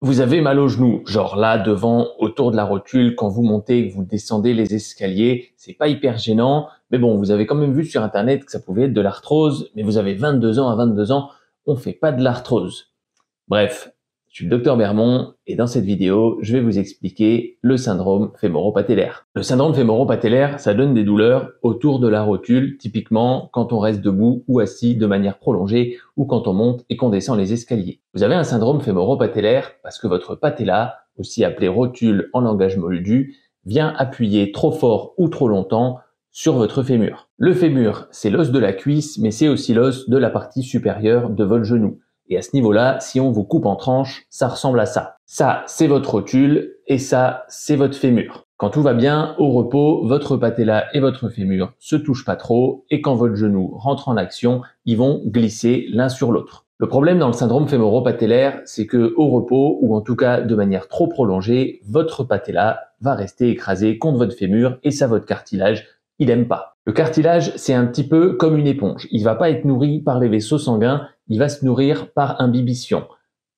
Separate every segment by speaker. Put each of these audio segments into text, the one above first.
Speaker 1: Vous avez mal au genou, genre là, devant, autour de la rotule, quand vous montez et que vous descendez les escaliers, c'est pas hyper gênant, mais bon, vous avez quand même vu sur internet que ça pouvait être de l'arthrose, mais vous avez 22 ans, à 22 ans, on fait pas de l'arthrose. Bref, je suis le docteur Bermond et dans cette vidéo, je vais vous expliquer le syndrome fémoro-patellaire. Le syndrome fémoro-patellaire, ça donne des douleurs autour de la rotule, typiquement quand on reste debout ou assis de manière prolongée ou quand on monte et qu'on descend les escaliers. Vous avez un syndrome fémoro-patellaire parce que votre patella, aussi appelée rotule en langage moldu, vient appuyer trop fort ou trop longtemps sur votre fémur. Le fémur, c'est l'os de la cuisse, mais c'est aussi l'os de la partie supérieure de votre genou. Et à ce niveau-là, si on vous coupe en tranches, ça ressemble à ça. Ça, c'est votre rotule et ça, c'est votre fémur. Quand tout va bien, au repos, votre patella et votre fémur se touchent pas trop et quand votre genou rentre en action, ils vont glisser l'un sur l'autre. Le problème dans le syndrome fémoro-patellaire, c'est que au repos, ou en tout cas de manière trop prolongée, votre patella va rester écrasée contre votre fémur et ça, votre cartilage, il aime pas. Le cartilage, c'est un petit peu comme une éponge. Il va pas être nourri par les vaisseaux sanguins, il va se nourrir par imbibition.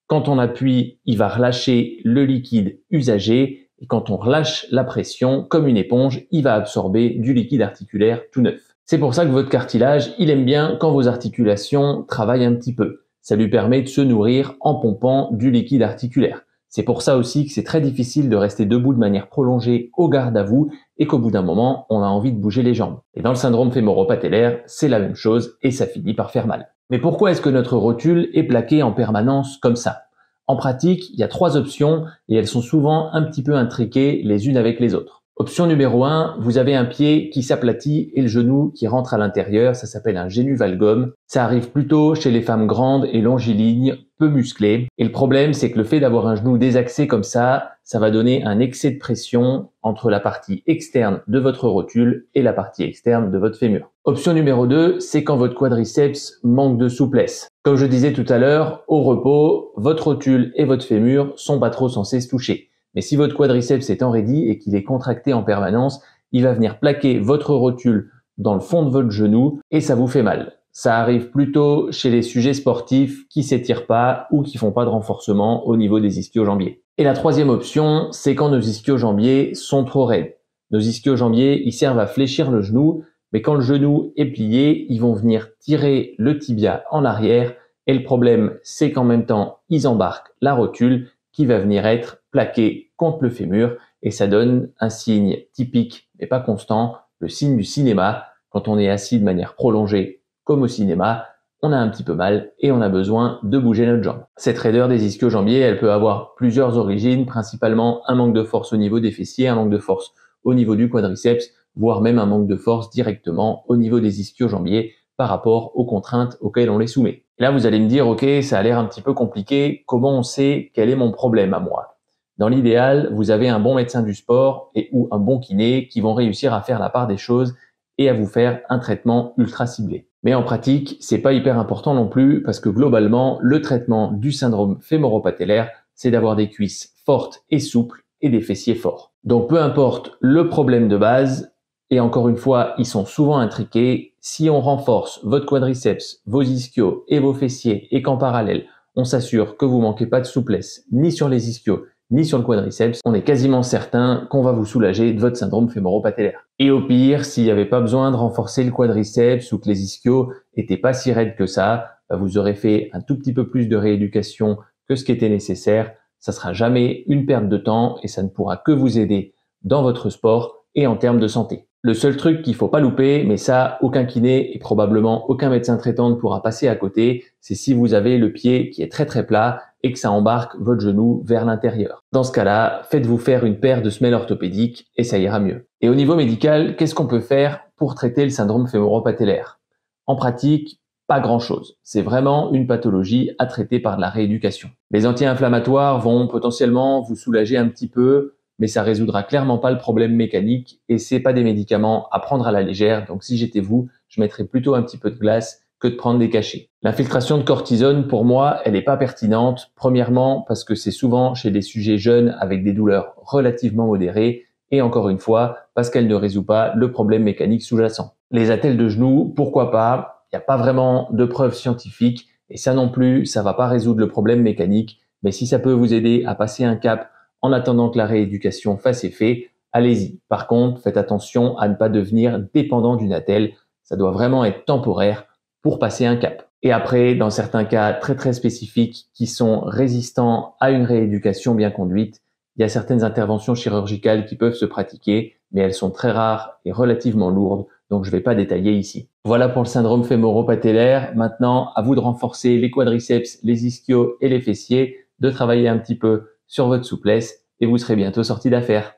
Speaker 1: Quand on appuie, il va relâcher le liquide usagé et quand on relâche la pression, comme une éponge, il va absorber du liquide articulaire tout neuf. C'est pour ça que votre cartilage, il aime bien quand vos articulations travaillent un petit peu. Ça lui permet de se nourrir en pompant du liquide articulaire. C'est pour ça aussi que c'est très difficile de rester debout de manière prolongée au garde à vous et qu'au bout d'un moment, on a envie de bouger les jambes. Et dans le syndrome fémoro-patellaire, c'est la même chose et ça finit par faire mal. Mais pourquoi est-ce que notre rotule est plaquée en permanence comme ça? En pratique, il y a 3 options et elles sont souvent un petit peu intriquées les unes avec les autres. Option numéro 1, vous avez un pied qui s'aplatit et le genou qui rentre à l'intérieur, ça s'appelle un génu-valgum. Ça arrive plutôt chez les femmes grandes et longilignes, peu musclées. Et le problème, c'est que le fait d'avoir un genou désaxé comme ça va donner un excès de pression entre la partie externe de votre rotule et la partie externe de votre fémur. Option numéro 2, c'est quand votre quadriceps manque de souplesse. Comme je disais tout à l'heure, au repos, votre rotule et votre fémur sont pas trop censés se toucher. Mais si votre quadriceps est enraidi et qu'il est contracté en permanence, il va venir plaquer votre rotule dans le fond de votre genou et ça vous fait mal. Ça arrive plutôt chez les sujets sportifs qui s'étirent pas ou qui font pas de renforcement au niveau des ischio-jambiers. Et la troisième option, c'est quand nos ischio-jambiers sont trop raides. Nos ischio-jambiers, ils servent à fléchir le genou, mais quand le genou est plié, ils vont venir tirer le tibia en arrière et le problème, c'est qu'en même temps, ils embarquent la rotule qui va venir être plaqué contre le fémur et ça donne un signe typique mais pas constant, le signe du cinéma. Quand on est assis de manière prolongée comme au cinéma, on a un petit peu mal et on a besoin de bouger notre jambe. Cette raideur des ischio-jambiers, elle peut avoir plusieurs origines, principalement un manque de force au niveau des fessiers, un manque de force au niveau du quadriceps, voire même un manque de force directement au niveau des ischio-jambiers par rapport aux contraintes auxquelles on les soumet. Et là, vous allez me dire, ok, ça a l'air un petit peu compliqué, comment on sait quel est mon problème à moi? Dans l'idéal, vous avez un bon médecin du sport et ou un bon kiné qui vont réussir à faire la part des choses et à vous faire un traitement ultra ciblé. Mais en pratique, c'est pas hyper important non plus parce que globalement, le traitement du syndrome fémoro-patellaire, c'est d'avoir des cuisses fortes et souples et des fessiers forts. Donc peu importe le problème de base, et encore une fois, ils sont souvent intriqués. Si on renforce votre quadriceps, vos ischios et vos fessiers et qu'en parallèle, on s'assure que vous manquez pas de souplesse ni sur les ischios ni sur le quadriceps, on est quasiment certain qu'on va vous soulager de votre syndrome fémoro-patellaire. Et au pire, s'il n'y avait pas besoin de renforcer le quadriceps ou que les ischios étaient pas si raides que ça, vous aurez fait un tout petit peu plus de rééducation que ce qui était nécessaire. Ça sera jamais une perte de temps et ça ne pourra que vous aider dans votre sport et en termes de santé. Le seul truc qu'il faut pas louper, mais ça, aucun kiné et probablement aucun médecin traitant ne pourra passer à côté, c'est si vous avez le pied qui est très très plat et que ça embarque votre genou vers l'intérieur. Dans ce cas-là, faites-vous faire une paire de semelles orthopédiques et ça ira mieux. Et au niveau médical, qu'est-ce qu'on peut faire pour traiter le syndrome fémoro-patellaire? En pratique, pas grand-chose. C'est vraiment une pathologie à traiter par de la rééducation. Les anti-inflammatoires vont potentiellement vous soulager un petit peu, mais ça résoudra clairement pas le problème mécanique et c'est pas des médicaments à prendre à la légère. Donc si j'étais vous, je mettrais plutôt un petit peu de glace que de prendre des cachets. L'infiltration de cortisone, pour moi, elle n'est pas pertinente. Premièrement, parce que c'est souvent chez des sujets jeunes avec des douleurs relativement modérées et encore une fois, parce qu'elle ne résout pas le problème mécanique sous-jacent. Les attelles de genoux, pourquoi pas? Il n'y a pas vraiment de preuves scientifiques et ça non plus, ça va pas résoudre le problème mécanique. Mais si ça peut vous aider à passer un cap en attendant que la rééducation fasse effet, allez-y. Par contre, faites attention à ne pas devenir dépendant d'une attelle. Ça doit vraiment être temporaire pour passer un cap. Et après, dans certains cas très spécifiques qui sont résistants à une rééducation bien conduite, il y a certaines interventions chirurgicales qui peuvent se pratiquer, mais elles sont très rares et relativement lourdes, donc je ne vais pas détailler ici. Voilà pour le syndrome fémoro-patellaire. Maintenant, à vous de renforcer les quadriceps, les ischios et les fessiers, de travailler un petit peu sur votre souplesse et vous serez bientôt sorti d'affaire.